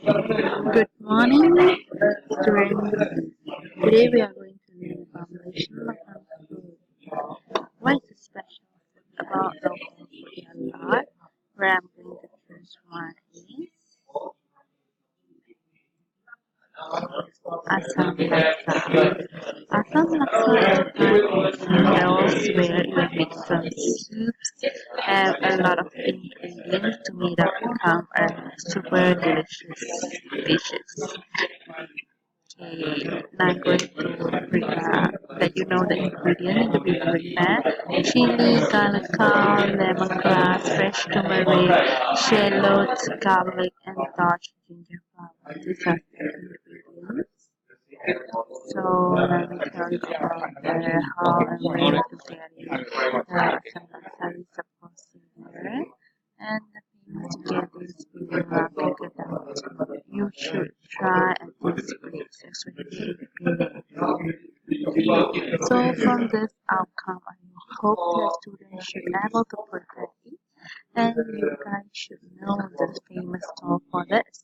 Good morning, students. Today we are going to learn the formulation of food. What is the special about local food a lot? Where I'm going to choose one is Assam Laksa. Assam Laksa is a type of noodles where you mix some soups, have a lot of ingredients to make it become a super delicious dishes. Okay, now I'm going to let you know the ingredient that we will prepare. Chili, garlic powder, lemongrass, fresh turmeric, shallots, garlic, and dodged ginger flower. These are the ingredients. So let me tell you about how and where to get it. Some nursery is supposed to there. And the famous to get this video that you should try at this place, especially beginning. So from this outcome, I hope that students should be able to protect it, and you guys should know the famous store for this.